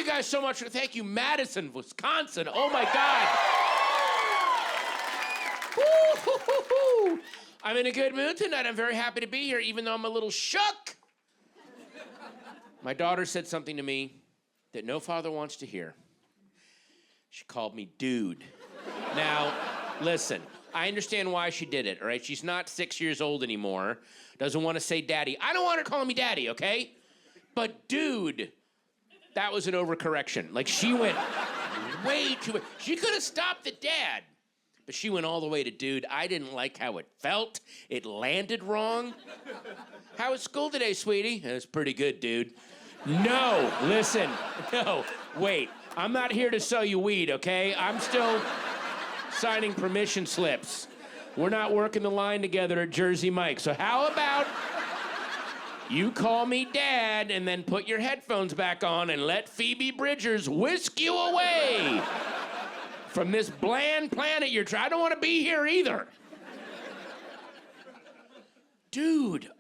you guys so much. Thank you, Madison, Wisconsin. Oh, my God. Woo-hoo-hoo-hoo. I'm in a good mood tonight. I'm very happy to be here, even though I'm a little shook. My daughter said something to me that no father wants to hear. She called me dude. Now, listen, I understand why she did it, all right? She's not 6 years old anymore, doesn't want to say daddy. I don't want her calling me daddy, okay? But dude, that was an overcorrection. Like, she went way too... She could have stopped at dad, but she went all the way to dude. I didn't like how it felt. It landed wrong. How was school today, sweetie? It was pretty good, dude. No, listen, no, wait. I'm not here to sell you weed, okay? I'm still signing permission slips. We're not working the line together at Jersey Mike. So how about you call me dad and then put your headphones back on and let Phoebe Bridgers whisk you away from this bland planet you're trying. I don't want to be here either. Dude,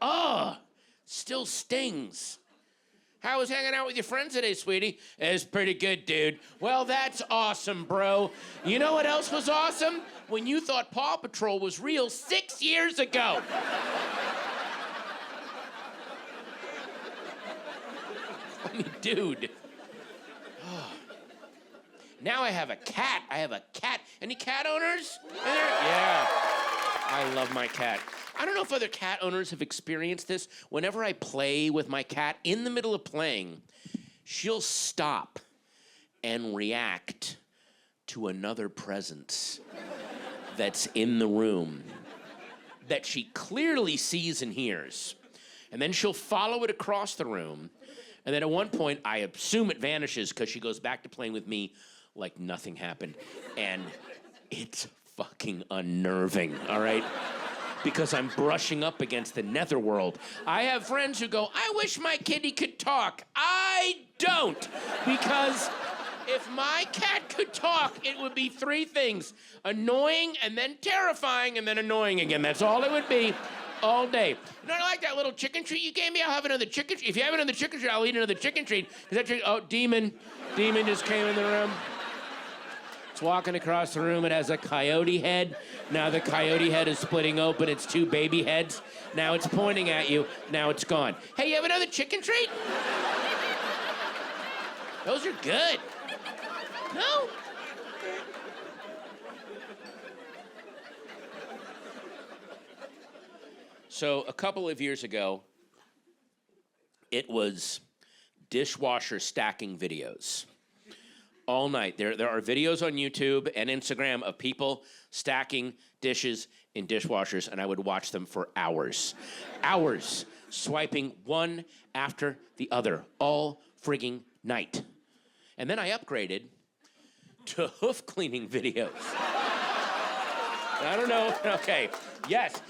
still stings. How was hanging out with your friends today, sweetie? It's pretty good, dude. Well, that's awesome, bro. You know what else was awesome? When you thought Paw Patrol was real 6 years ago. I mean, dude. Now I have a cat. Any cat owners? Yeah. I love my cat. I don't know if other cat owners have experienced this. Whenever I play with my cat, in the middle of playing, she'll stop and react to another presence that's in the room that she clearly sees and hears. And then she'll follow it across the room. And then at one point, I assume it vanishes because she goes back to playing with me like nothing happened. And it's fucking unnerving, all right? Because I'm brushing up against the netherworld. I have friends who go, I wish my kitty could talk. I don't, because if my cat could talk, it would be three things: annoying, and then terrifying, and then annoying again. That's all it would be all day. You know, I like that little chicken treat you gave me. I'll have another chicken treat. If you have another chicken treat, I'll eat another chicken treat. Oh, Demon just came in the room. It's walking across the room. It has a coyote head. Now the coyote head is splitting open. It's two baby heads. Now it's pointing at you. Now it's gone. Hey, you have another chicken treat? Those are good. No? So a couple of years ago, it was dishwasher stacking videos. All night. There are videos on YouTube and Instagram of people stacking dishes in dishwashers, and I would watch them for hours. Hours, swiping one after the other, all frigging night. And then I upgraded to hoof cleaning videos. I don't know, okay, yes.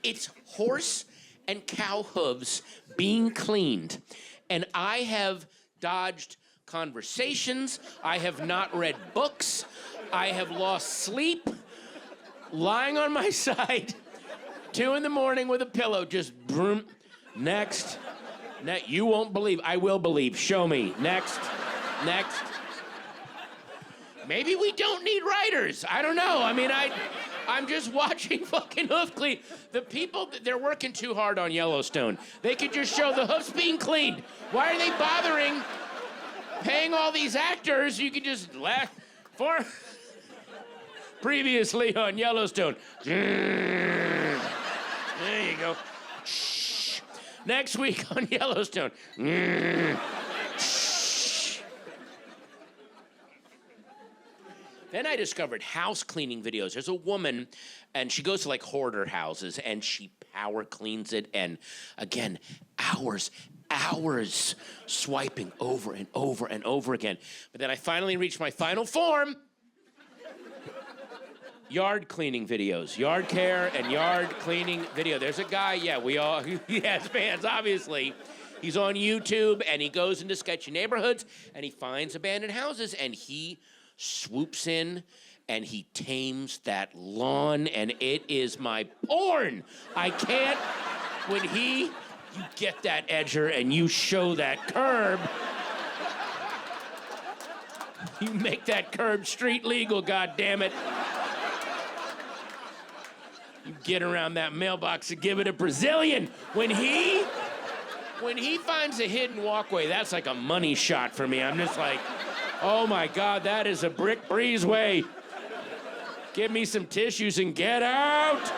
It's horse and cow hooves being cleaned, and I have dodged conversations, I have not read books, I have lost sleep, lying on my side, 2 a.m. with a pillow, just broom. Next. You won't believe. I will believe. Show me. Next. Maybe we don't need writers. I don't know. I mean, I'm just watching fucking hoof clean. The people, they're working too hard on Yellowstone. They could just show the hoofs being cleaned. Why are they bothering paying all these actors? You could just laugh for previously on Yellowstone. There you go. Shh. Next week on Yellowstone. Shh. Then I discovered house cleaning videos. There's a woman, and she goes to like hoarder houses, and she power cleans it, and again, hours swiping over and over and over again. But then I finally reached my final form. Yard cleaning videos. Yard care and yard cleaning video. There's a guy, he has fans, obviously. He's on YouTube, and he goes into sketchy neighborhoods, and he finds abandoned houses, and he swoops in, and he tames that lawn, and it is my porn. I can't, you get that edger and you show that curb. You make that curb street legal, goddammit. You get around that mailbox and give it a Brazilian. When he finds a hidden walkway, that's like a money shot for me. I'm just like, oh my God, that is a brick breezeway. Give me some tissues and get out.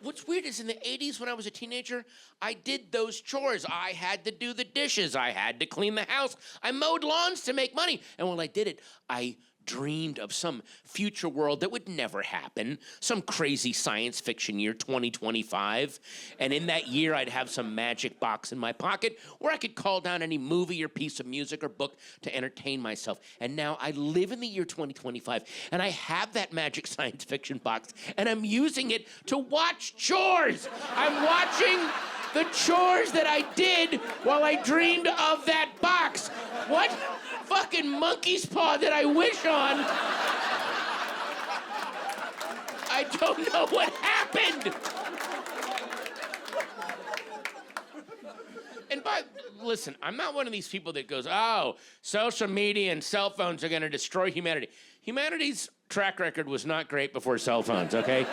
What's weird is in the 80s when I was a teenager, I did those chores. I had to do the dishes. I had to clean the house. I mowed lawns to make money. And when I did it, I dreamed of some future world that would never happen, some crazy science fiction year, 2025. And in that year, I'd have some magic box in my pocket where I could call down any movie or piece of music or book to entertain myself. And now I live in the year 2025, and I have that magic science fiction box, and I'm using it to watch chores. I'm watching the chores that I did while I dreamed of that box. What fucking monkey's paw did I wish on? I don't know what happened. And listen, I'm not one of these people that goes, oh, social media and cell phones are gonna destroy humanity. Humanity's track record was not great before cell phones, okay?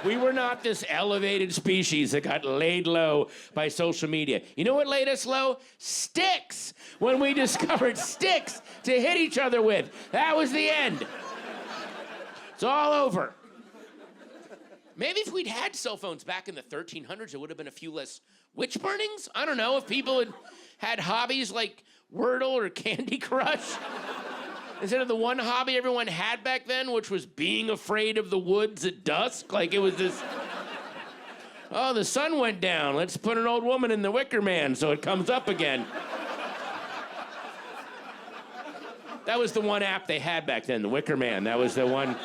We were not this elevated species that got laid low by social media. You know what laid us low? Sticks. When we discovered sticks to hit each other with. That was the end. It's all over. Maybe if we'd had cell phones back in the 1300s, there would have been a few less witch burnings. I don't know, if people had hobbies like Wordle or Candy Crush. Instead of the one hobby everyone had back then, which was being afraid of the woods at dusk. Like it was this, oh, the sun went down. Let's put an old woman in the Wicker Man so it comes up again. That was the one app they had back then, the Wicker Man. That was the one.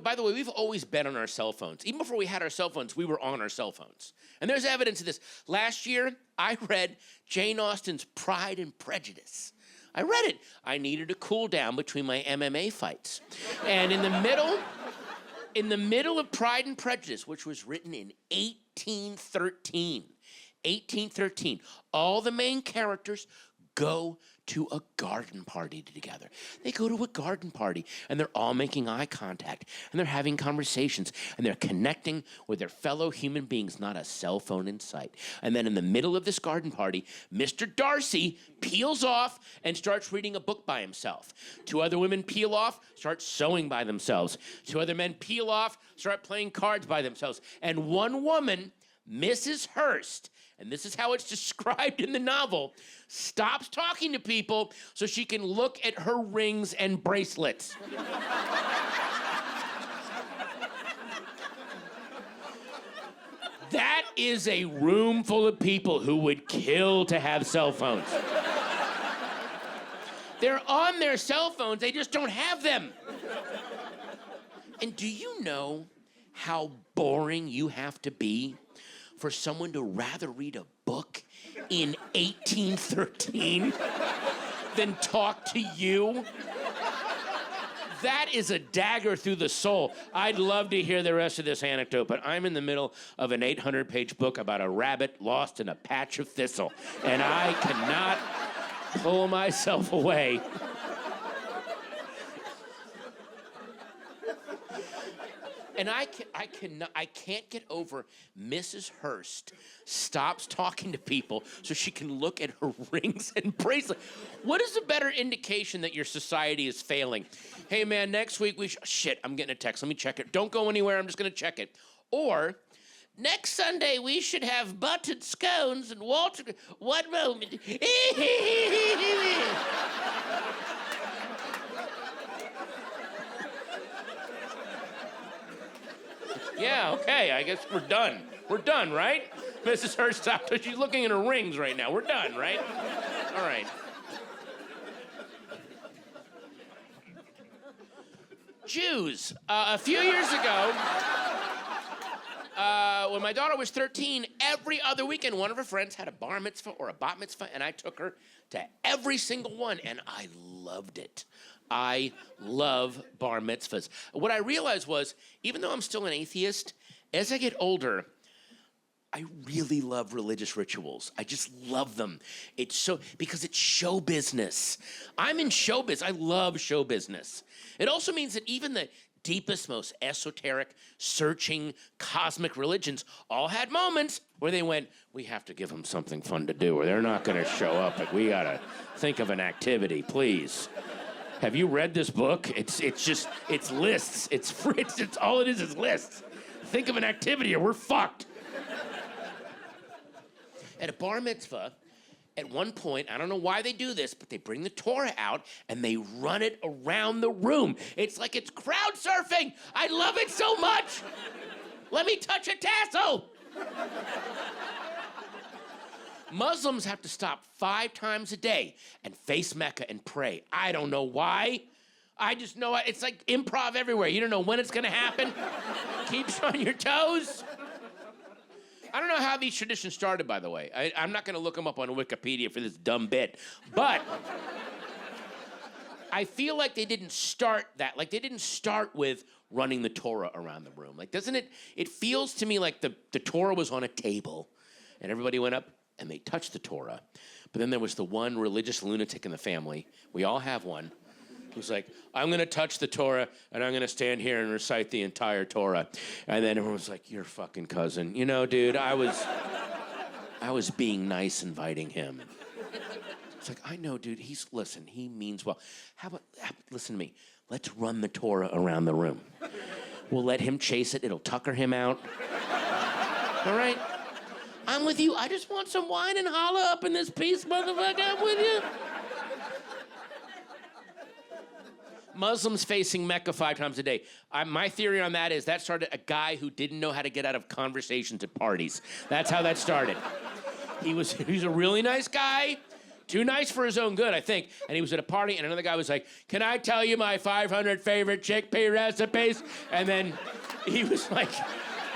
By the way, we've always been on our cell phones. Even before we had our cell phones, we were on our cell phones. And there's evidence of this. Last year, I read Jane Austen's Pride and Prejudice. I read it. I needed to cool down between my MMA fights. And in the middle of Pride and Prejudice, which was written in 1813, all the main characters go to a garden party together. They go to a garden party, and they're all making eye contact, and they're having conversations, and they're connecting with their fellow human beings, not a cell phone in sight. And then in the middle of this garden party, Mr. Darcy peels off and starts reading a book by himself. Two other women peel off, start sewing by themselves. Two other men peel off, start playing cards by themselves. And one woman, Mrs. Hurst, and this is how it's described in the novel, stops talking to people so she can look at her rings and bracelets. That is a room full of people who would kill to have cell phones. They're on their cell phones, they just don't have them. And do you know how boring you have to be for someone to rather read a book in 1813 than talk to you? That is a dagger through the soul. I'd love to hear the rest of this anecdote, but I'm in the middle of an 800-page book about a rabbit lost in a patch of thistle, and I cannot pull myself away. And I can't get over Mrs. Hurst stops talking to people so she can look at her rings and bracelets. What is a better indication that your society is failing? Hey, man, next week shit, I'm getting a text. Let me check it. Don't go anywhere. I'm just going to check it. Or, next Sunday, we should have buttered scones and Walter... One moment. Yeah, okay, I guess we're done. We're done, right? Mrs. Hurst, she's looking at her rings right now. We're done, right? All right. Jews. A few years ago, when my daughter was 13, every other weekend, one of her friends had a bar mitzvah or a bat mitzvah, and I took her to every single one, and I loved it. I love bar mitzvahs. What I realized was, even though I'm still an atheist, as I get older, I really love religious rituals. I just love them. Because it's show business. I'm in show business. I love show business. It also means that even the deepest, most esoteric, searching, cosmic religions all had moments where they went, we have to give them something fun to do, or they're not going to show up. Like, we got to think of an activity, please. Have you read this book? It's lists. It's all it is lists. Think of an activity or we're fucked. At a bar mitzvah, at one point, I don't know why they do this, but they bring the Torah out and they run it around the room. It's like it's crowd surfing. I love it so much. Let me touch a tassel. Muslims have to stop 5 times a day and face Mecca and pray. I don't know why. I just know it's like improv everywhere. You don't know when it's gonna happen. Keeps you on your toes. I don't know how these traditions started, by the way. I'm not gonna look them up on Wikipedia for this dumb bit, but I feel like they didn't start that. Like, they didn't start with running the Torah around the room. Like, doesn't it feels to me like the Torah was on a table and everybody went up and they touched the Torah. But then there was the one religious lunatic in the family. We all have one. Who's like, I'm gonna touch the Torah and I'm gonna stand here and recite the entire Torah. And then everyone was like, you're fucking cousin. You know, dude, I was being inviting him. It's like, I know, dude, he means well. Listen to me, let's run the Torah around the room. We'll let him chase it, it'll tucker him out. All right? I'm with you, I just want some wine and holla up in this piece, motherfucker, I'm with you. Muslims facing Mecca 5 times a day. My theory on that is that started a guy who didn't know how to get out of conversations at parties. That's how that started. He's a really nice guy, too nice for his own good, I think. And he was at a party, and another guy was like, can I tell you my 500 favorite chickpea recipes? And then he was like,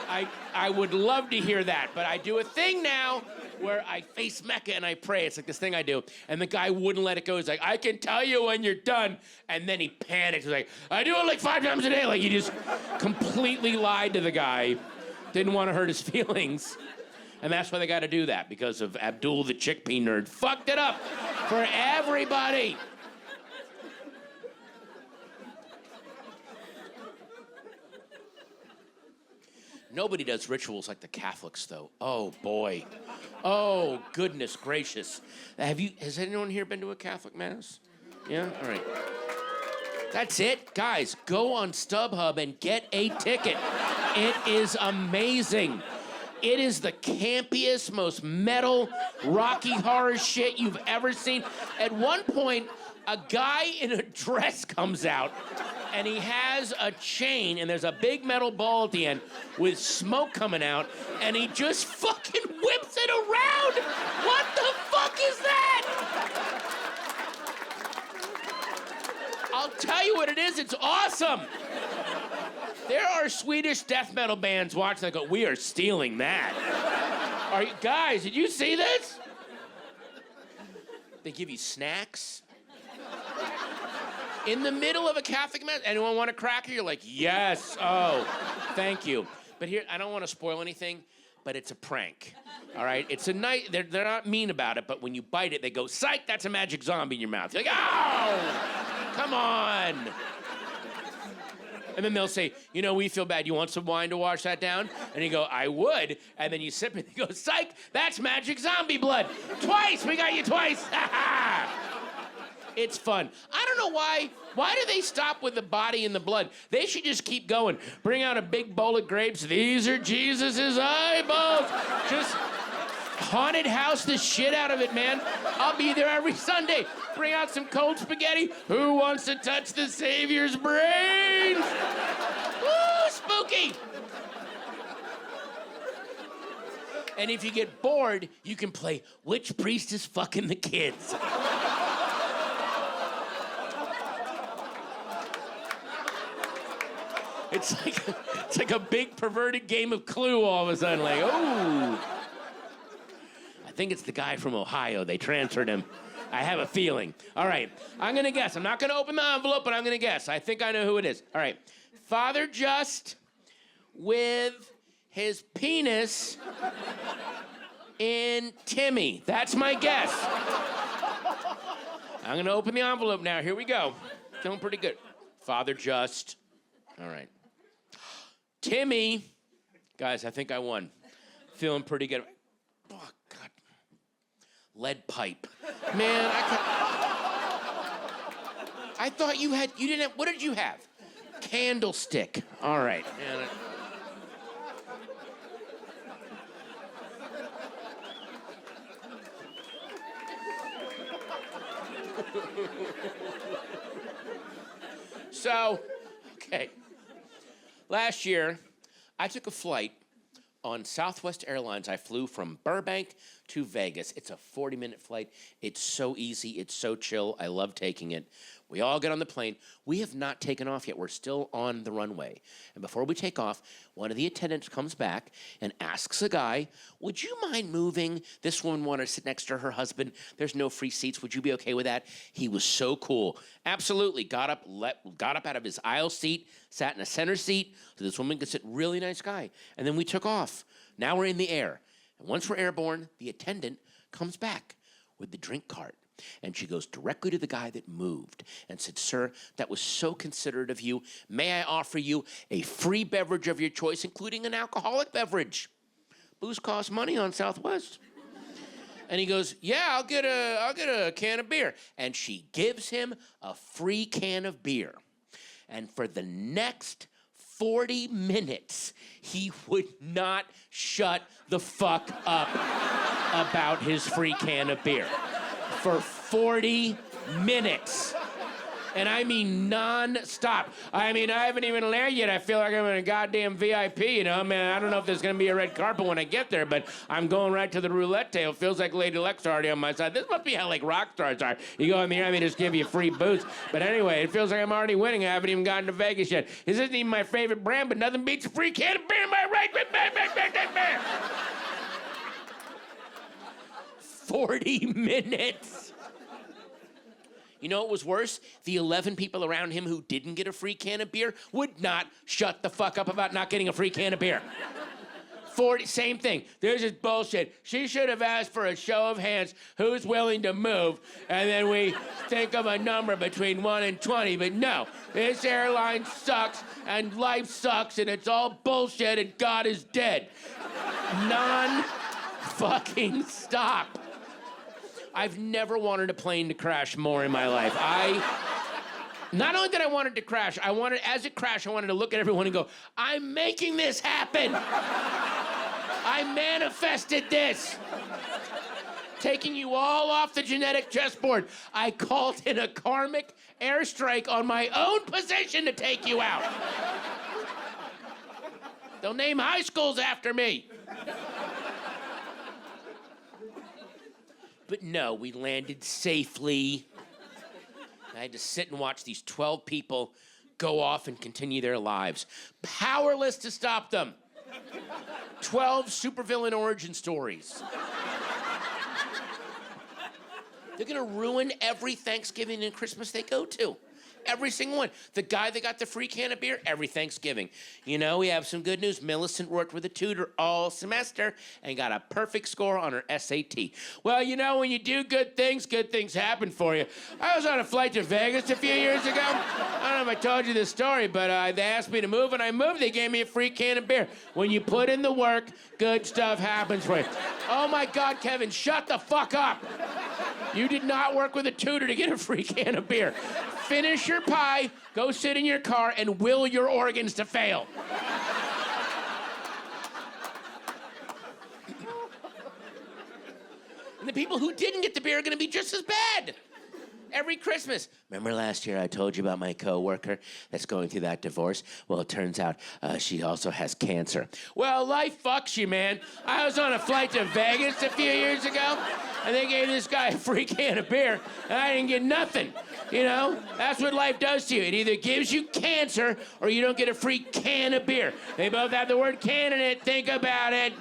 I would love to hear that, but I do a thing now where I face Mecca and I pray. It's like this thing I do. And the guy wouldn't let it go. He's like, I can tell you when you're done. And then he panics. He's like, I do it like 5 times a day. Like, he just completely lied to the guy. Didn't want to hurt his feelings. And that's why they got to do that, because of Abdul the chickpea nerd. Fucked it up for everybody. Nobody does rituals like the Catholics, though. Oh, boy. Oh, goodness gracious. Has anyone here been to a Catholic Mass? Yeah? All right. That's it. Guys, go on StubHub and get a ticket. It is amazing. It is the campiest, most metal, Rocky Horror shit you've ever seen. At one point, a guy in a dress comes out, and he has a chain, and there's a big metal ball at the end with smoke coming out, and he just fucking whips it around! What the fuck is that? I'll tell you what it is, it's awesome! There are Swedish death metal bands watching that go, we are stealing that. Guys, did you see this? They give you snacks. In the middle of a Catholic Mass, anyone want a cracker? You're like, yes, oh, thank you. But here, I don't want to spoil anything, but it's a prank, all right? It's a night, they're not mean about it, but when you bite it, they go, psych, that's a magic zombie in your mouth. You're like, ow, come on. And then they'll say, you know, we feel bad. You want some wine to wash that down? And you go, I would. And then you sip it and you go, psych, that's magic zombie blood. Twice, we got you twice. It's fun. I don't know why. Why do they stop with the body and the blood? They should just keep going. Bring out a big bowl of grapes. These are Jesus's eyeballs. Just haunted house the shit out of it, man. I'll be there every Sunday. Bring out some cold spaghetti. Who wants to touch the Savior's brains? Woo, spooky. And if you get bored, you can play Which Priest is Fucking the Kids? It's like a big perverted game of Clue all of a sudden. Like, oh. I think it's the guy from Ohio. They transferred him. I have a feeling. All right, I'm gonna guess. I'm not gonna open the envelope, but I'm gonna guess. I think I know who it is. All right, Father Just with his penis in Timmy. That's my guess. I'm gonna open the envelope now. Here we go. Feeling pretty good. Father Just. All right. Timmy. Guys, I think I won. Feeling pretty good. Oh, God. Lead pipe. Man, I thought you didn't have, what did you have? Candlestick. All right. Man, So, okay. Last year, I took a flight on Southwest Airlines. I flew from Burbank to Vegas. It's a 40-minute flight. It's so easy. It's so chill. I love taking it. We all get on the plane. We have not taken off yet. We're still on the runway. And before we take off, one of the attendants comes back and asks a guy, would you mind moving? This woman wanted to sit next to her husband. There's no free seats. Would you be okay with that? He was so cool. Absolutely. Got up out of his aisle seat, sat in a center seat so this woman could sit. Really nice guy. And then we took off. Now we're in the air. And once we're airborne, the attendant comes back with the drink cart. And she goes directly to the guy that moved and said, sir, that was so considerate of you. May I offer you a free beverage of your choice, including an alcoholic beverage? Booze costs money on Southwest. And he goes, yeah, I'll get a can of beer. And she gives him a free can of beer. And for the next 40 minutes, he would not shut the fuck up about his free can of beer. For 40 minutes. And I mean non-stop. I mean, I haven't even landed yet. I feel like I'm in a goddamn VIP, you know? Man, I don't know if there's gonna be a red carpet when I get there, but I'm going right to the roulette table. Feels like Lady Luck's already on my side. This must be how, like, rock stars are. You go in there and they just give you free booze. But anyway, it feels like I'm already winning. I haven't even gotten to Vegas yet. This isn't even my favorite brand, but nothing beats a free can of beer in my right. 40 minutes. You know what was worse? The 11 people around him who didn't get a free can of beer would not shut the fuck up about not getting a free can of beer. 40, same thing. There's this bullshit. She should have asked for a show of hands who's willing to move, and then we think of a number between 1 and 20, but no. This airline sucks, and life sucks, and it's all bullshit, and God is dead. Non-fucking stop. I've never wanted a plane to crash more in my life. Not only did I want it to crash, as it crashed, I wanted to look at everyone and go, I'm making this happen. I manifested this. Taking you all off the genetic chessboard. I called in a karmic airstrike on my own position to take you out. They'll name high schools after me. But no, we landed safely. I had to sit and watch these 12 people go off and continue their lives. Powerless to stop them. 12 supervillain origin stories. They're gonna ruin every Thanksgiving and Christmas they go to. Every single one. The guy that got the free can of beer, every Thanksgiving. You know, we have some good news. Millicent worked with a tutor all semester and got a perfect score on her SAT. Well, you know, when you do good things happen for you. I was on a flight to Vegas a few years ago. I don't know if I told you this story, but they asked me to move, and I moved. They gave me a free can of beer. When you put in the work, good stuff happens for you. Oh, my God, Kevin, shut the fuck up. You did not work with a tutor to get a free can of beer. Finish your pie, go sit in your car, and will your organs to fail. And the people who didn't get the beer are gonna be just as bad. Every Christmas. Remember last year I told you about my coworker that's going through that divorce? Well, it turns out she also has cancer. Well, life fucks you, man. I was on a flight to Vegas a few years ago, and they gave this guy a free can of beer, and I didn't get nothing. You know, that's what life does to you. It either gives you cancer or you don't get a free can of beer. They both have the word can in it. Think about it.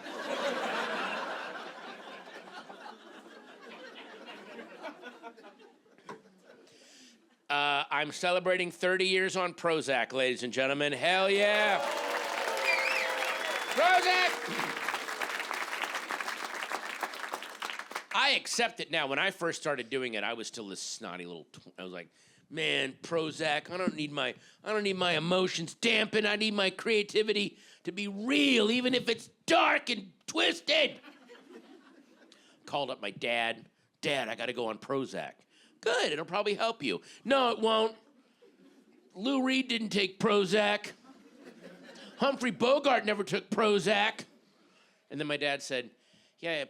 I'm celebrating 30 years on Prozac, ladies and gentlemen. Hell yeah. Prozac! I accept it now. When I first started doing it, I was still this snotty little. I was like, man, Prozac. I don't need my emotions dampened. I need my creativity to be real, even if it's dark and twisted. Called up my dad. Dad, I got to go on Prozac. Good. It'll probably help you. No, it won't. Lou Reed didn't take Prozac. Humphrey Bogart never took Prozac. And then my dad said, yeah,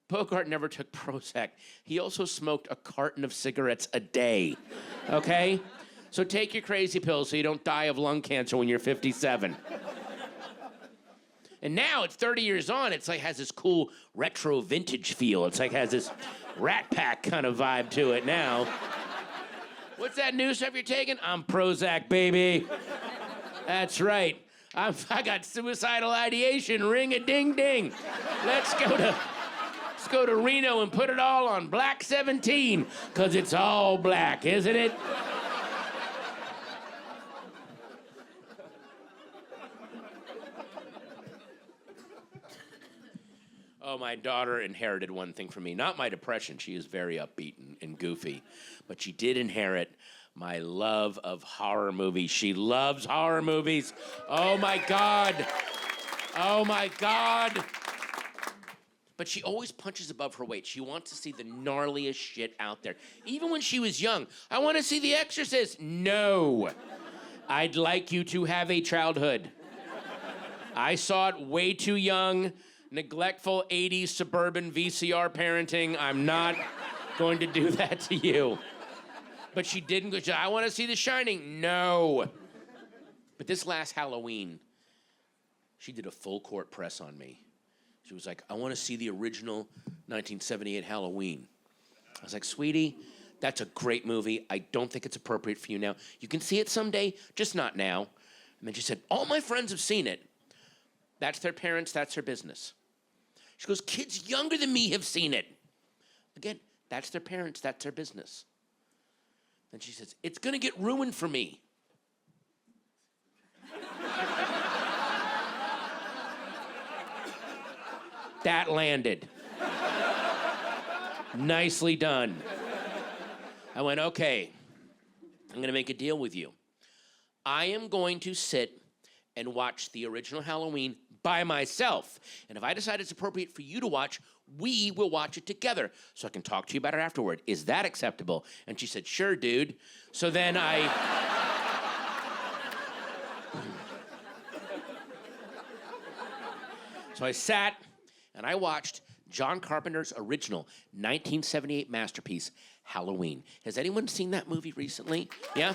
Bogart never took Prozac. He also smoked a carton of cigarettes a day, okay? So take your crazy pills so you don't die of lung cancer when you're 57. And now, it's 30 years on, it's like has this cool retro vintage feel. It's like has this Rat Pack kind of vibe to it now. What's that new stuff you're taking? I'm Prozac, baby. That's right. I got suicidal ideation, ring-a-ding-ding. Let's go to Reno and put it all on Black 17, because it's all black, isn't it? Oh, my daughter inherited one thing from me. Not my depression. She is very upbeat and goofy. But she did inherit my love of horror movies. She loves horror movies. Oh, my God. Oh, my God. But she always punches above her weight. She wants to see the gnarliest shit out there. Even when she was young. I want to see The Exorcist. No. I'd like you to have a childhood. I saw it way too young. Neglectful 80s suburban VCR parenting. I'm not going to do that to you. But she didn't go, I want to see The Shining. No. But this last Halloween, she did a full court press on me. She was like, I want to see the original 1978 Halloween. I was like, sweetie, that's a great movie. I don't think it's appropriate for you now. You can see it someday, just not now. And then she said, all my friends have seen it. That's their parents, that's their business. She goes, kids younger than me have seen it. Again, that's their parents, that's their business. Then she says, it's gonna get ruined for me. That landed. Nicely done. I went, okay, I'm gonna make a deal with you. I am going to sit and watch the original Halloween by myself. And if I decide it's appropriate for you to watch, we will watch it together so I can talk to you about it afterward. Is that acceptable? And she said, sure, dude. So then So I sat and I watched John Carpenter's original 1978 masterpiece, Halloween. Has anyone seen that movie recently? Yeah?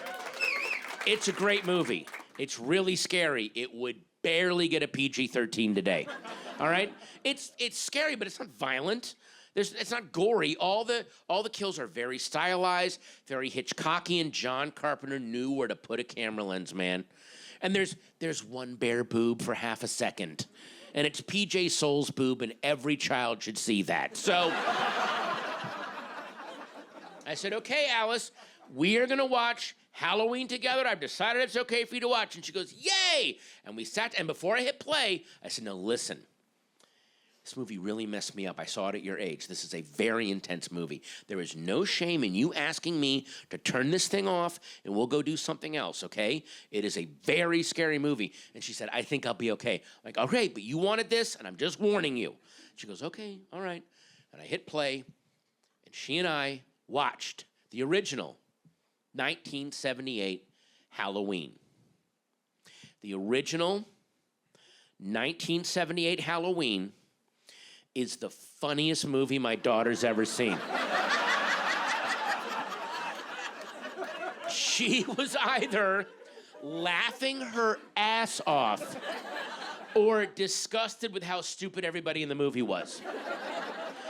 It's a great movie. It's really scary. It would barely get a PG-13 today. All right? It's scary, but it's not violent. It's not gory. All the kills are very stylized, very Hitchcockian. John Carpenter knew where to put a camera lens, man. And there's one bare boob for half a second. And it's PJ Soul's boob, and every child should see that. So I said, okay, Alice, we are gonna watch Halloween together. I've decided it's okay for you to watch. And she goes, yay! And we sat, and before I hit play, I said, no, listen. This movie really messed me up. I saw it at your age. This is a very intense movie. There is no shame in you asking me to turn this thing off and we'll go do something else, okay? It is a very scary movie. And she said, I think I'll be okay. I'm like, okay, but you wanted this and I'm just warning you. She goes, okay, all right. And I hit play and she and I watched the original 1978 Halloween. The original 1978 Halloween is the funniest movie my daughter's ever seen. She was either laughing her ass off or disgusted with how stupid everybody in the movie was.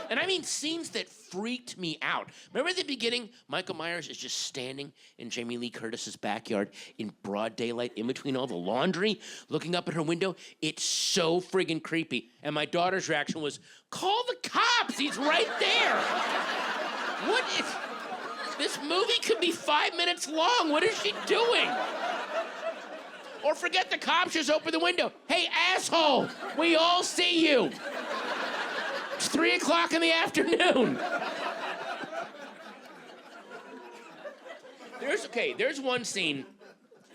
And I mean scenes that freaked me out. Remember at the beginning, Michael Myers is just standing in Jamie Lee Curtis's backyard in broad daylight in between all the laundry, looking up at her window? It's so friggin' creepy. And my daughter's reaction was, call the cops, he's right there. What is, this movie could be 5 minutes long. What is she doing? Or forget the cops, just open the window. Hey, asshole! We all see you! It's 3 o'clock in the afternoon. There's one scene.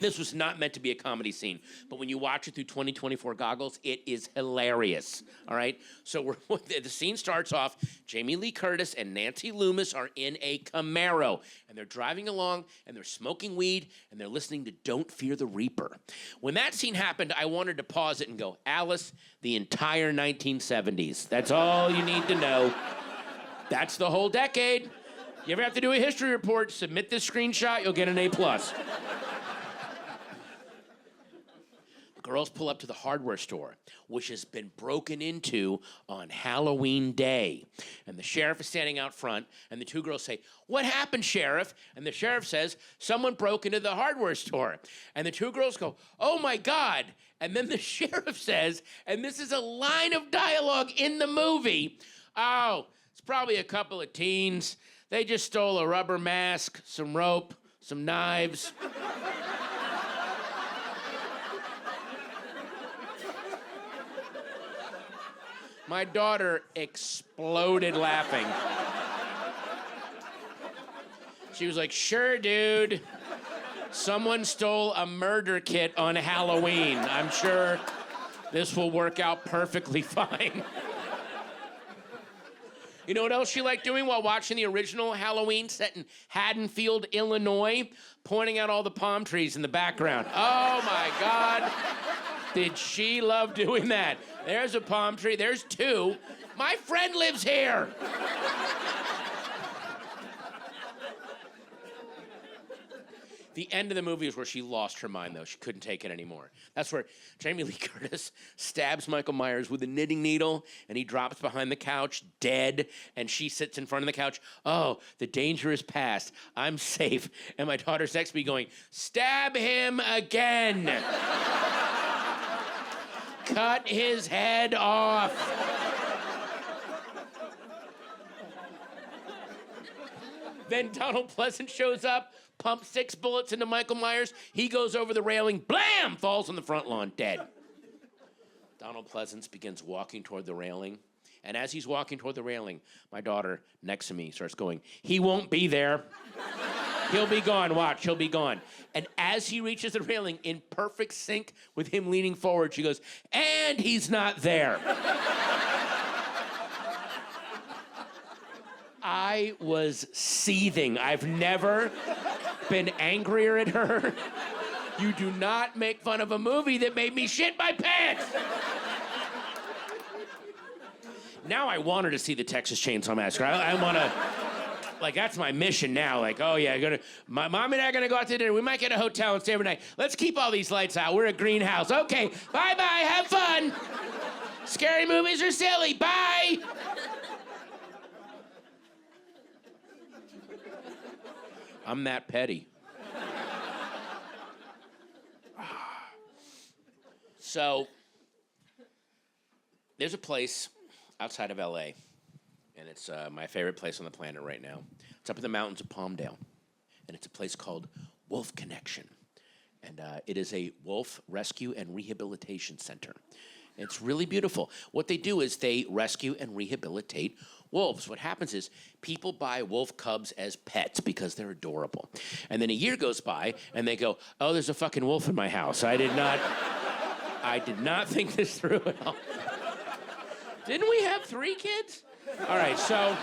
This was not meant to be a comedy scene, but when you watch it through 2024 goggles, it is hilarious, all right? So the scene starts off, Jamie Lee Curtis and Nancy Loomis are in a Camaro, and they're driving along, and they're smoking weed, and they're listening to Don't Fear the Reaper. When that scene happened, I wanted to pause it and go, Alice, the entire 1970s. That's all you need to know. That's the whole decade. You ever have to do a history report, submit this screenshot, you'll get an A+. Girls pull up to the hardware store, which has been broken into on Halloween Day. And the sheriff is standing out front, and the two girls say, "What happened, Sheriff?" And the sheriff says, "Someone broke into the hardware store." And the two girls go, "Oh my God." And then the sheriff says, and this is a line of dialogue in the movie, "Oh, it's probably a couple of teens. They just stole a rubber mask, some rope, some knives." My daughter exploded laughing. She was like, "Sure, dude. Someone stole a murder kit on Halloween. I'm sure this will work out perfectly fine." You know what else she liked doing while watching the original Halloween set in Haddonfield, Illinois? Pointing out all the palm trees in the background. Oh my God. Did she love doing that? There's a palm tree, there's two. My friend lives here. The end of the movie is where she lost her mind, though. She couldn't take it anymore. That's where Jamie Lee Curtis stabs Michael Myers with a knitting needle, and he drops behind the couch, dead, and she sits in front of the couch. "Oh, the danger is past. I'm safe." And my daughter's next to me going, "Stab him again." Cut his head off. Then Donald Pleasant shows up, pumps 6 bullets into Michael Myers. He goes over the railing, blam, falls on the front lawn, dead. Donald Pleasance begins walking toward the railing. And as he's walking toward the railing, my daughter next to me starts going, "He won't be there. He'll be gone, watch, he'll be gone." And as he reaches the railing, in perfect sync with him leaning forward, she goes, "And he's not there." I was seething. I've never been angrier at her. You do not make fun of a movie that made me shit my pants. Now I want her to see the Texas Chainsaw Massacre. I want to... Like, that's my mission now. Like, oh, yeah, my mom and I are going to go out to dinner. We might get a hotel and stay overnight. Let's keep all these lights out. We're a greenhouse. Okay, bye-bye. Have fun. Scary movies are silly. Bye. I'm that petty. So, there's a place outside of L.A., and it's my favorite place on the planet right now. It's up in the mountains of Palmdale, and it's a place called Wolf Connection. And it is a wolf rescue and rehabilitation center. It's really beautiful. What they do is they rescue and rehabilitate wolves. What happens is people buy wolf cubs as pets because they're adorable. And then a year goes by, and they go, "Oh, there's a fucking wolf in my house. I did not think this through at all." Didn't we have 3 kids? All right, so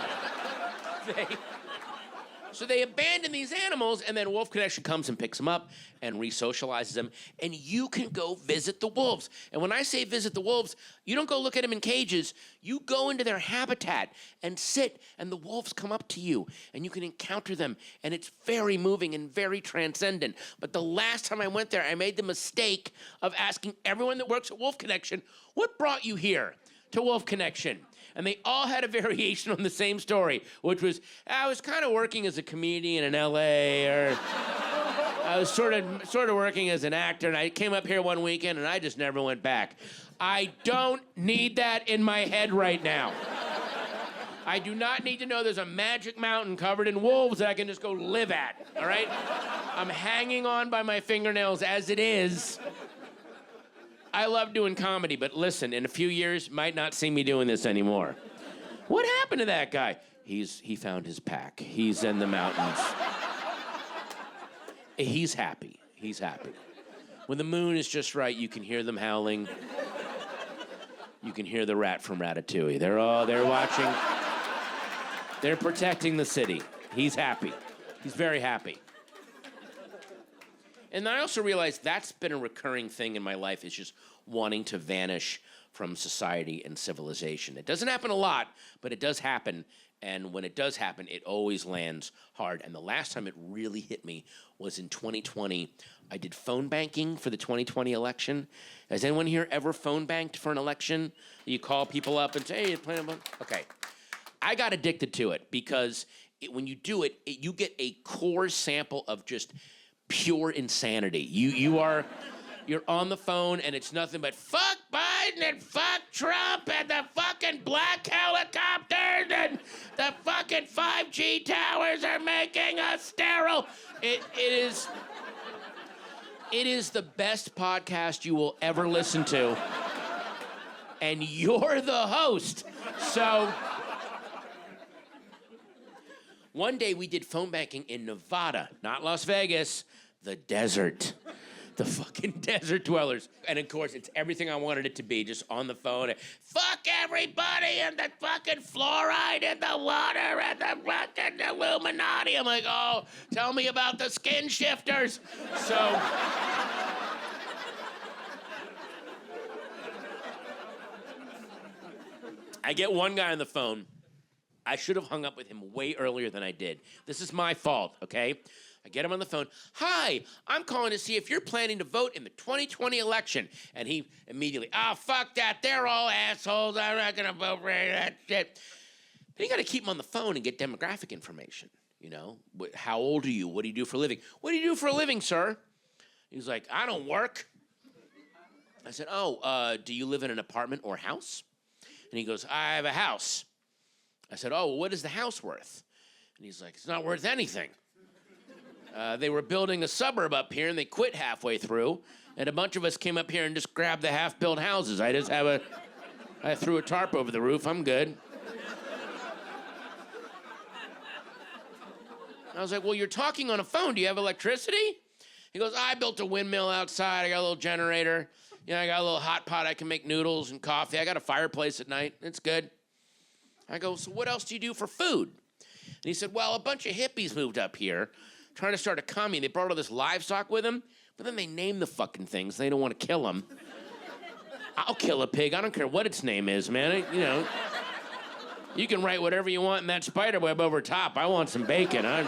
they abandon these animals, and then Wolf Connection comes and picks them up and re-socializes them, and you can go visit the wolves. And when I say visit the wolves, you don't go look at them in cages. You go into their habitat and sit, and the wolves come up to you, and you can encounter them, and it's very moving and very transcendent. But the last time I went there, I made the mistake of asking everyone that works at Wolf Connection, "What brought you here to Wolf Connection?" And they all had a variation on the same story, which was, "I was kind of working as a comedian in L.A., or I was sort of working as an actor, and I came up here one weekend, and I just never went back." I don't need that in my head right now. I do not need to know there's a magic mountain covered in wolves that I can just go live at, all right? I'm hanging on by my fingernails as it is. I love doing comedy, but listen, in a few years, might not see me doing this anymore. What happened to that guy? He found his pack. He's in the mountains. He's happy. He's happy. When the moon is just right, you can hear them howling. You can hear the rat from Ratatouille. They're watching. They're protecting the city. He's happy. He's very happy. And I also realized that's been a recurring thing in my life, is just wanting to vanish from society and civilization. It doesn't happen a lot, but it does happen. And when it does happen, it always lands hard. And the last time it really hit me was in 2020. I did phone banking for the 2020 election. Has anyone here ever phone banked for an election? You call people up and say, hey, you're playing a... Okay. I got addicted to it because when you do it, you get a core sample of just pure insanity. You're on the phone and it's nothing but fuck Biden and fuck Trump and the fucking black helicopters and the fucking 5G towers are making us sterile. It is the best podcast you will ever listen to. And you're the host. So one day we did phone banking in Nevada, not Las Vegas, the desert. The fucking desert dwellers. And of course, it's everything I wanted it to be, just on the phone. Fuck everybody and the fucking fluoride in the water and the fucking Illuminati. I'm like, oh, tell me about the skin shifters. So I get one guy on the phone. I should have hung up with him way earlier than I did. This is my fault, okay? I get him on the phone. Hi, I'm calling to see if you're planning to vote in the 2020 election. And he immediately, fuck that. They're all assholes. I'm not going to vote for that shit. Then you got to keep him on the phone and get demographic information. You know, how old are you? What do you do for a living? What do you do for a living, sir? He's like, I don't work. I said, do you live in an apartment or house? And he goes, I have a house. I said, what is the house worth? And he's like, it's not worth anything. They were building a suburb up here, and they quit halfway through, and a bunch of us came up here and just grabbed the half-built houses. I threw a tarp over the roof. I'm good. I was like, well, you're talking on a phone. Do you have electricity? He goes, I built a windmill outside. I got a little generator. You know, I got a little hot pot. I can make noodles and coffee. I got a fireplace at night. It's good. I go, so what else do you do for food? And he said, well, a bunch of hippies moved up here trying to start a commune. They brought all this livestock with them, but then they named the fucking things. They don't want to kill them. I'll kill a pig. I don't care what its name is, man. You can write whatever you want in that spider web over top. I want some bacon. I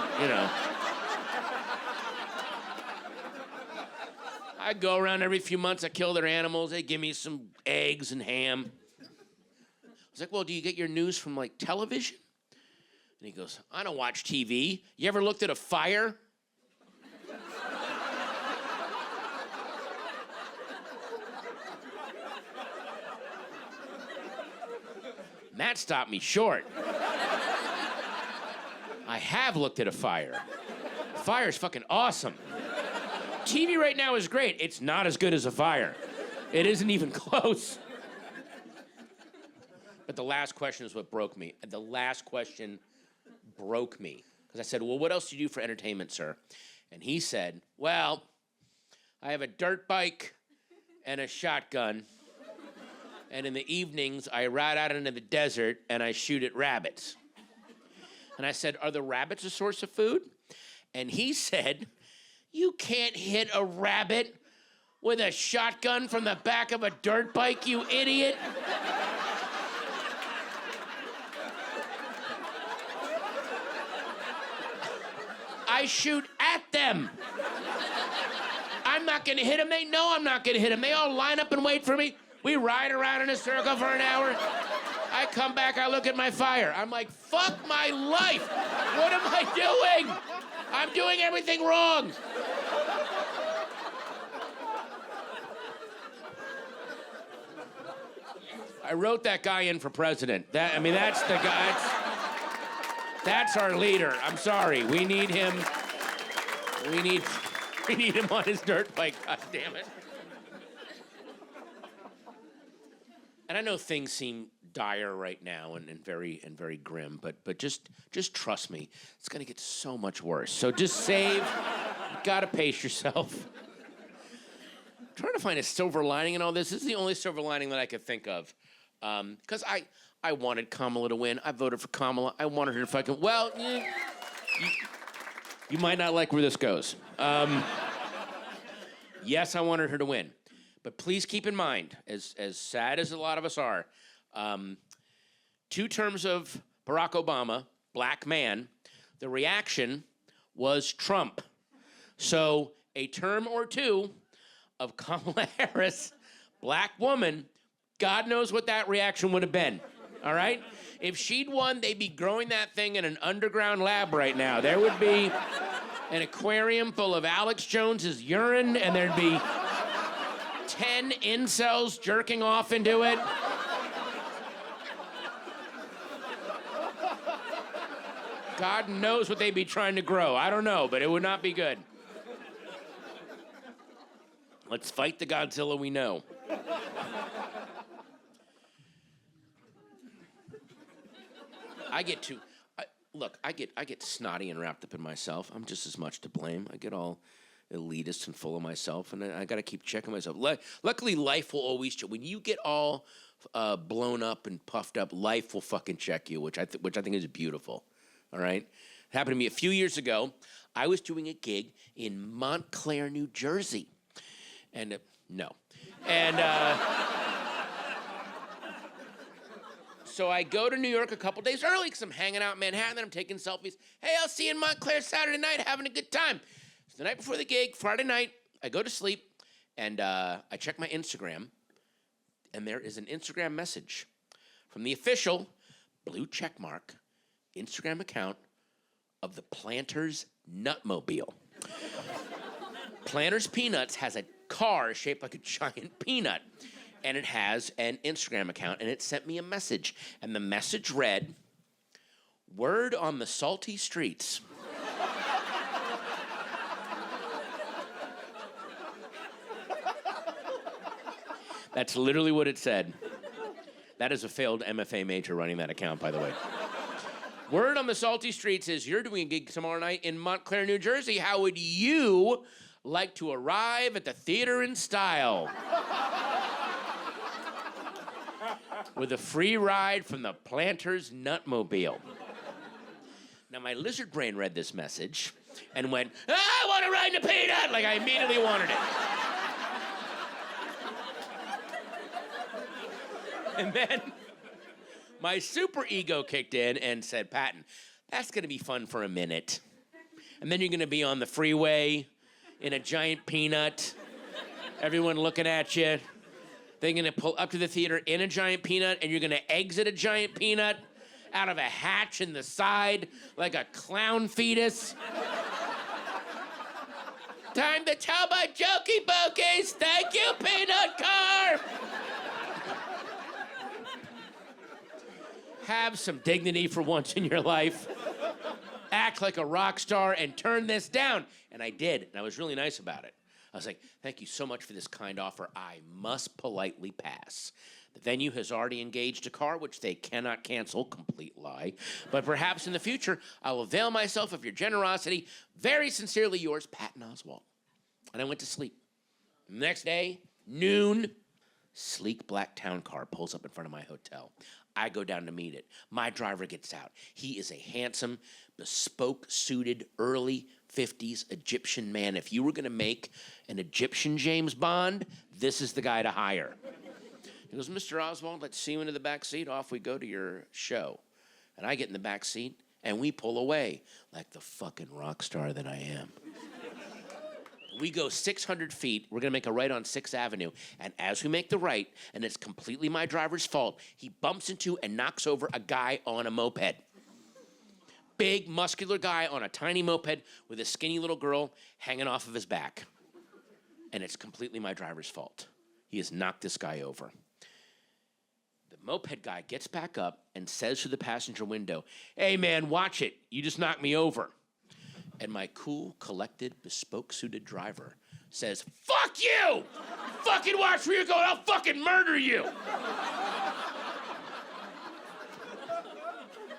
go around every few months. I kill their animals. They give me some eggs and ham. I was like, well, do you get your news from, like, television? And he goes, I don't watch TV. You ever looked at a fire? That stopped me short. I have looked at a fire. Fire's fucking awesome. TV right now is great. It's not as good as a fire. It isn't even close. But the last question is what broke me. The last question broke me. Because I said, well, what else do you do for entertainment, sir? And he said, well, I have a dirt bike and a shotgun. And in the evenings, I ride out into the desert and I shoot at rabbits. And I said, are the rabbits a source of food? And he said, you can't hit a rabbit with a shotgun from the back of a dirt bike, you idiot. I shoot at them. I'm not gonna hit them. They know I'm not gonna hit them. They all line up and wait for me. We ride around in a circle for an hour. I come back, I look at my fire. I'm like, fuck my life. What am I doing? I'm doing everything wrong. I wrote that guy in for president. That's the guy. That's our leader. I'm sorry. We need him. We need him on his dirt bike. God damn it. And I know things seem dire right now and very grim, but just trust me, it's gonna get so much worse. So just save. You gotta pace yourself. I'm trying to find a silver lining in all this. This is the only silver lining that I could think of. Because I wanted Kamala to win. I voted for Kamala. I wanted her to fucking. Well, you might not like where this goes. Yes, I wanted her to win. But please keep in mind, as sad as a lot of us are, 2 terms of Barack Obama, black man, the reaction was Trump. So a term or 2 of Kamala Harris, black woman, God knows what that reaction would have been, all right? If she'd won, they'd be growing that thing in an underground lab right now. There would be an aquarium full of Alex Jones's urine, and there'd be 10 incels jerking off into it. God knows what they'd be trying to grow. I don't know, but it would not be good. Let's fight the Godzilla we know. I get snotty and wrapped up in myself. I'm just as much to blame. I get all elitist and full of myself, and I got to keep checking myself. Luckily, life will always check. When you get all blown up and puffed up, life will fucking check you, which I think is beautiful. All right? It happened to me a few years ago. I was doing a gig in Montclair, New Jersey. And, so I go to New York a couple days early because I'm hanging out in Manhattan, and I'm taking selfies. Hey, I'll see you in Montclair Saturday night, having a good time. So the night before the gig, Friday night, I go to sleep, and I check my Instagram, and there is an Instagram message from the official blue checkmark Instagram account of the Planters Nutmobile. Planters Peanuts has a car shaped like a giant peanut, and it has an Instagram account, and it sent me a message, and the message read, "Word on the salty streets. That's literally what it said. That is a failed MFA major running that account, by the way. Word on the salty streets is you're doing a gig tomorrow night in Montclair, New Jersey. How would you like to arrive at the theater in style? With a free ride from the Planters Nutmobile. Now, my lizard brain read this message and went, I want to ride in a peanut! Like, I immediately wanted it. And then my super ego kicked in and said, Patton, that's going to be fun for a minute. And then you're going to be on the freeway in a giant peanut, everyone looking at you. They're going to pull up to the theater in a giant peanut, and you're going to exit a giant peanut out of a hatch in the side like a clown fetus. Time to tell my jokey bokies. Thank you, peanut car. Have some dignity for once in your life. Act like a rock star and turn this down. And I did, and I was really nice about it. I was like, thank you so much for this kind offer. I must politely pass. The venue has already engaged a car, which they cannot cancel. Complete lie. But perhaps in the future, I will avail myself of your generosity. Very sincerely yours, Patton Oswalt. And I went to sleep. Next day, noon, sleek black town car pulls up in front of my hotel. I go down to meet it. My driver gets out. He is a handsome, bespoke-suited, early 50s Egyptian man. If you were going to make an Egyptian James Bond, this is the guy to hire. He goes, Mr. Oswalt, let's see you into the back seat. Off we go to your show. And I get in the back seat, and we pull away like the fucking rock star that I am. We go 600 feet. We're going to make a right on 6th Avenue. And as we make the right, and it's completely my driver's fault, he bumps into and knocks over a guy on a moped. Big, muscular guy on a tiny moped with a skinny little girl hanging off of his back. And it's completely my driver's fault. He has knocked this guy over. The moped guy gets back up and says to the passenger window, hey, man, watch it. You just knocked me over. And my cool, collected, bespoke-suited driver says, fuck you! Fucking watch where you're going, I'll fucking murder you!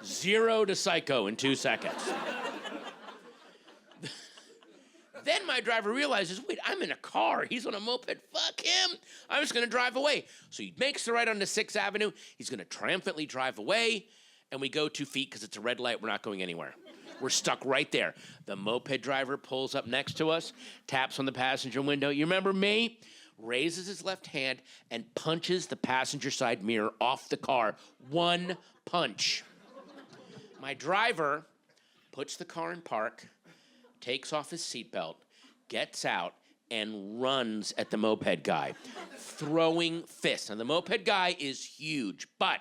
0 to psycho in 2 seconds. Then my driver realizes, wait, I'm in a car. He's on a moped. Fuck him. I'm just going to drive away. So he makes the right onto 6th Avenue. He's going to triumphantly drive away. And we go 2 feet because it's a red light. We're not going anywhere. We're stuck right there. The moped driver pulls up next to us, taps on the passenger window. You remember me? Raises his left hand and punches the passenger side mirror off the car. 1 punch. My driver puts the car in park, takes off his seatbelt, gets out, and runs at the moped guy, throwing fists. Now, the moped guy is huge, but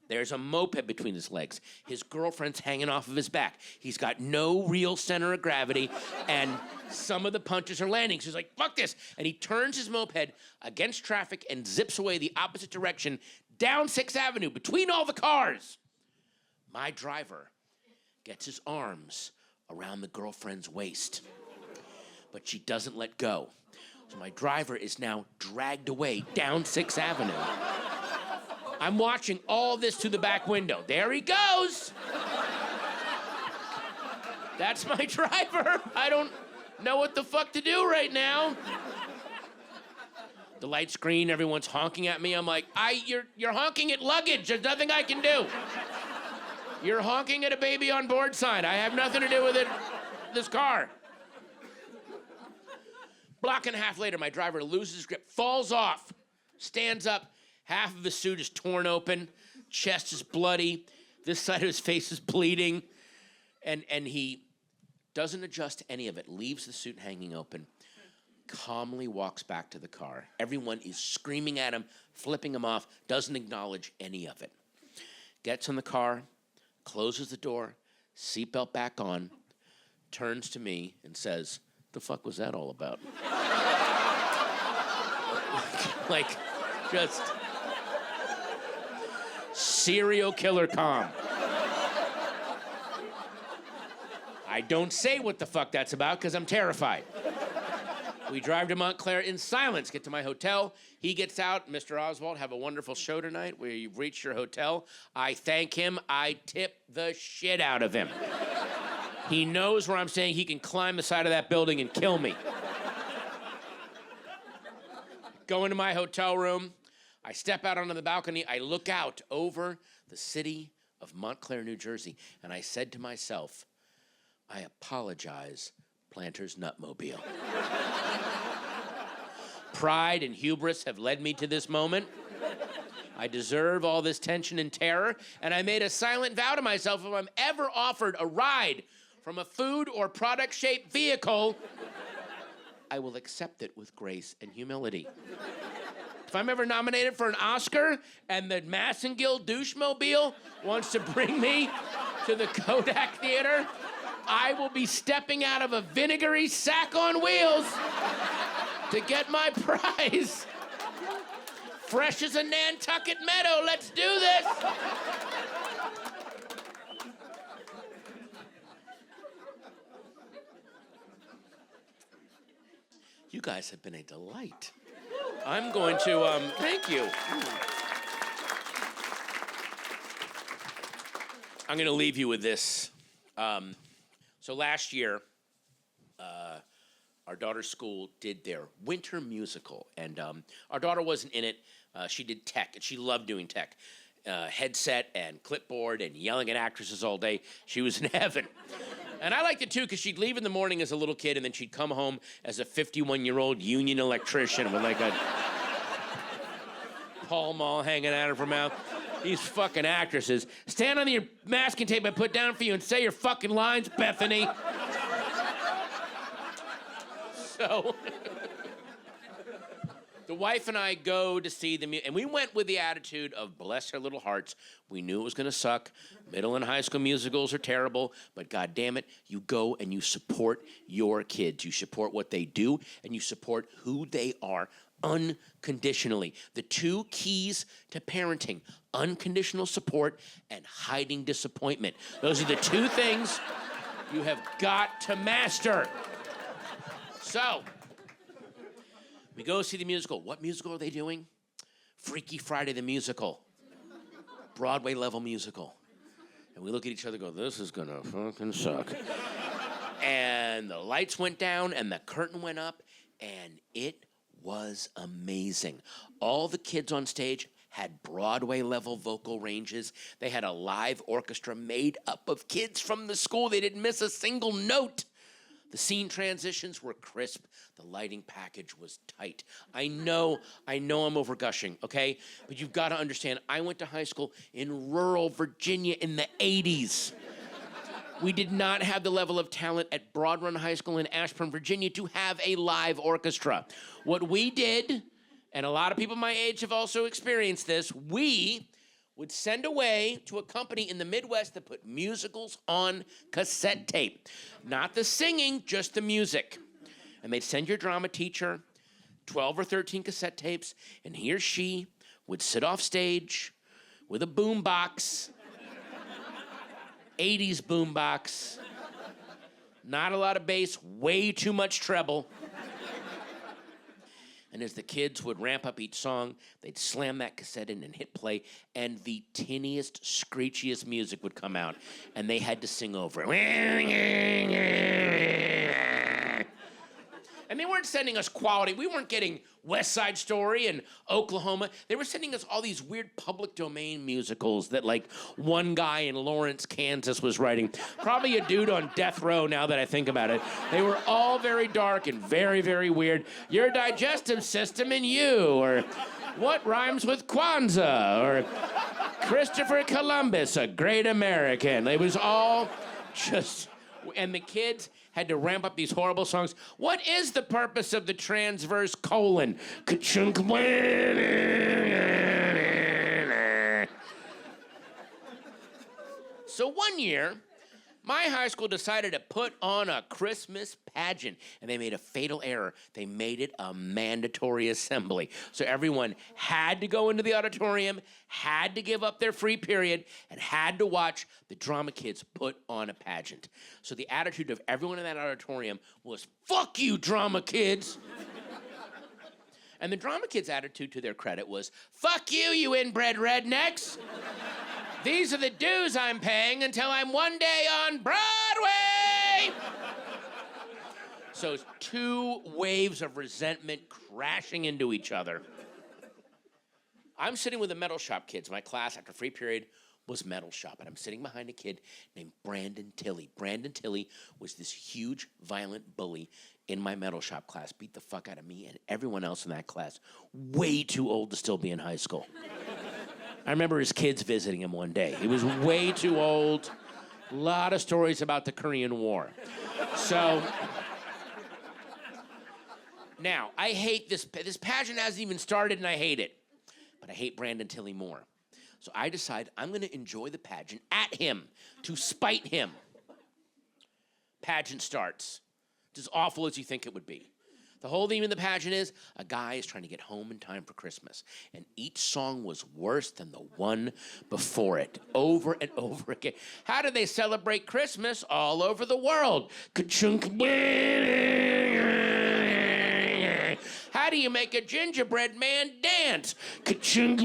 there's a moped between his legs. His girlfriend's hanging off of his back. He's got no real center of gravity, and some of the punches are landing. So he's like, fuck this. And he turns his moped against traffic and zips away the opposite direction down 6th Avenue between all the cars. My driver gets his arms around the girlfriend's waist, but she doesn't let go. So my driver is now dragged away down 6th Avenue. I'm watching all this through the back window. There he goes. That's my driver. I don't know what the fuck to do right now. The light's green, everyone's honking at me. I'm like, you're honking at luggage. There's nothing I can do. You're honking at a baby on board sign. I have nothing to do with it. This car. Block and a half later, my driver loses his grip, falls off, stands up. Half of his suit is torn open, chest is bloody, this side of his face is bleeding, and he doesn't adjust any of it, leaves the suit hanging open, calmly walks back to the car. Everyone is screaming at him, flipping him off, doesn't acknowledge any of it. Gets in the car, closes the door, seatbelt back on, turns to me and says, "The fuck was that all about?" Like, just serial killer calm. I don't say what the fuck that's about because I'm terrified. We drive to Montclair in silence, get to my hotel. He gets out. Mr. Oswalt, have a wonderful show tonight where you've reached your hotel. I thank him. I tip the shit out of him. He knows where I'm staying. He can climb the side of that building and kill me. Go into my hotel room. I step out onto the balcony. I look out over the city of Montclair, New Jersey, and I said to myself, I apologize, Planter's Nutmobile. Pride and hubris have led me to this moment. I deserve all this tension and terror, and I made a silent vow to myself, if I'm ever offered a ride from a food or product-shaped vehicle, I will accept it with grace and humility. If I'm ever nominated for an Oscar and the Massengill Douchemobile wants to bring me to the Kodak Theater, I will be stepping out of a vinegary sack on wheels to get my prize. Fresh as a Nantucket meadow, let's do this. You guys have been a delight. I'm going to, thank you. I'm going to leave you with this. So last year, our daughter's school did their winter musical, and our daughter wasn't in it. She did tech, and she loved doing tech. Headset and clipboard and yelling at actresses all day. She was in heaven. And I liked it, too, because she'd leave in the morning as a little kid, and then she'd come home as a 51-year-old union electrician with, like, a Pall Mall hanging out of her mouth. These fucking actresses. Stand on your masking tape I put down for you and say your fucking lines, Bethany. So, the wife and I go to see the and we went with the attitude of bless her little hearts. We knew it was gonna suck. Middle and high school musicals are terrible, but God damn it, you go and you support your kids. You support what they do, and you support who they are unconditionally. The two keys to parenting: unconditional support and hiding disappointment. Those are the two things you have got to master. So, we go see the musical. What musical are they doing? Freaky Friday the Musical. Broadway level musical. And we look at each other and go, this is gonna fucking suck. And the lights went down and the curtain went up, and it was amazing. All the kids on stage had Broadway-level vocal ranges. They had a live orchestra made up of kids from the school. They didn't miss a single note. The scene transitions were crisp. The lighting package was tight. I know I'm over-gushing, okay? But you've got to understand, I went to high school in rural Virginia in the 80s. We did not have the level of talent at Broad Run High School in Ashburn, Virginia to have a live orchestra. What we did, and a lot of people my age have also experienced this, we would send away to a company in the Midwest that put musicals on cassette tape. Not the singing, just the music. And they'd send your drama teacher 12 or 13 cassette tapes, and he or she would sit off stage with a boom box, 80s boom box, not a lot of bass, way too much treble. And as the kids would ramp up each song, they'd slam that cassette in and hit play, and the tinniest, screechiest music would come out, and they had to sing over it. And they weren't sending us quality. We weren't getting West Side Story and Oklahoma. They were sending us all these weird public domain musicals that, like, one guy in Lawrence, Kansas was writing. Probably a dude on death row now that I think about it. They were all very dark and very, very weird. Your digestive system and you, or what rhymes with Kwanzaa, or Christopher Columbus, a great American. It was all just... And the kids had to ramp up these horrible songs. What is the purpose of the transverse colon? Ka-chunk. So one year, my high school decided to put on a Christmas pageant, and they made a fatal error. They made it a mandatory assembly. So everyone had to go into the auditorium, had to give up their free period, and had to watch the drama kids put on a pageant. So the attitude of everyone in that auditorium was, fuck you, drama kids. And the drama kids' attitude, to their credit, was, fuck you, you inbred rednecks. These are the dues I'm paying until I'm one day on Broadway! So it's two waves of resentment crashing into each other. I'm sitting with the metal shop kids. My class, after free period, was metal shop. And I'm sitting behind a kid named Brandon Tilley. Brandon Tilley was this huge, violent bully in my metal shop class. Beat the fuck out of me and everyone else in that class. Way too old to still be in high school. I remember his kids visiting him one day. He was way too old. A lot of stories about the Korean War. So, now, I hate this. This pageant hasn't even started, and I hate it. But I hate Brandon Tilley more. So I decide I'm going to enjoy the pageant at him, to spite him. Pageant starts. It's as awful as you think it would be. The whole theme of the pageant is a guy is trying to get home in time for Christmas. And each song was worse than the one before it, over and over again. How do they celebrate Christmas all over the world? Ka-chunk. How do you make a gingerbread man dance? Ka-chunk.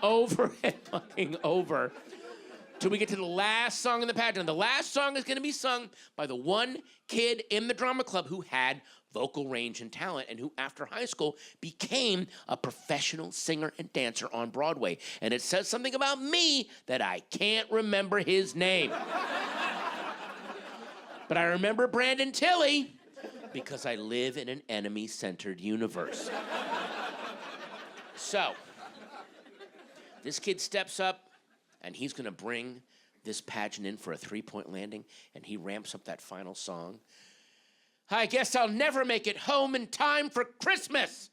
Over and fucking over. Till we get to the last song in the pageant. The last song is going to be sung by the one kid in the drama club who had vocal range and talent, and who, after high school, became a professional singer and dancer on Broadway. And it says something about me that I can't remember his name. But I remember Brandon Tilley because I live in an enemy-centered universe. So, this kid steps up, and he's going to bring this pageant in for a three-point landing, and he ramps up that final song. I guess I'll never make it home in time for Christmas.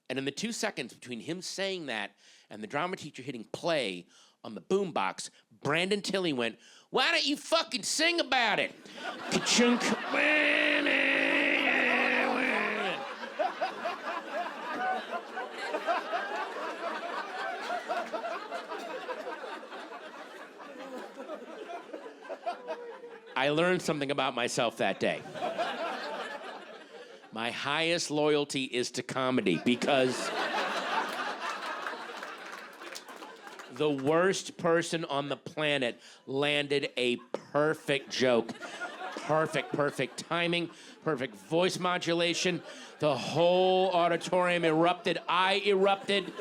And in the 2 seconds between him saying that and the drama teacher hitting play on the boombox, Brandon Tilley went, why don't you fucking sing about it? Ka-chunk. I learned something about myself that day. My highest loyalty is to comedy, because the worst person on the planet landed a perfect joke. Perfect timing, perfect voice modulation. The whole auditorium erupted. I erupted.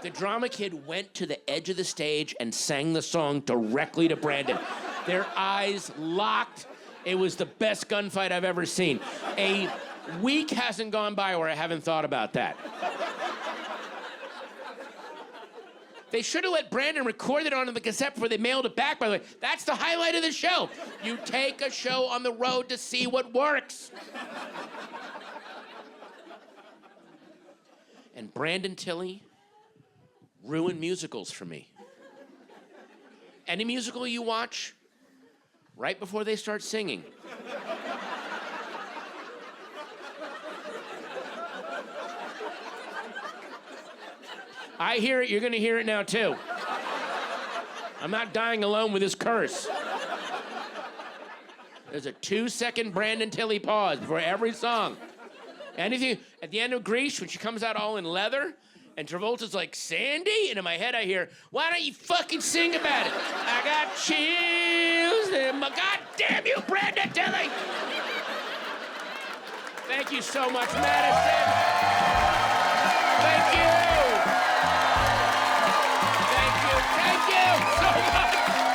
The drama kid went to the edge of the stage and sang the song directly to Brandon. Their eyes locked. It was the best gunfight I've ever seen. A week hasn't gone by where I haven't thought about that. They should have let Brandon record it onto the cassette before they mailed it back, by the way. That's the highlight of the show. You take a show on the road to see what works. And Brandon Tilley ruined musicals for me. Any musical you watch, right before they start singing, I hear it, you're gonna hear it now too. I'm not dying alone with this curse. There's a 2-second Brandon Tilley pause before every song. Anything, at the end of Grease, when she comes out all in leather, and Travolta's like, Sandy? And in my head I hear, why don't you fucking sing about it? I got chills in my, God damn you, Brandon Tilley! Thank you so much, Madison. Thank you. Thank you so much.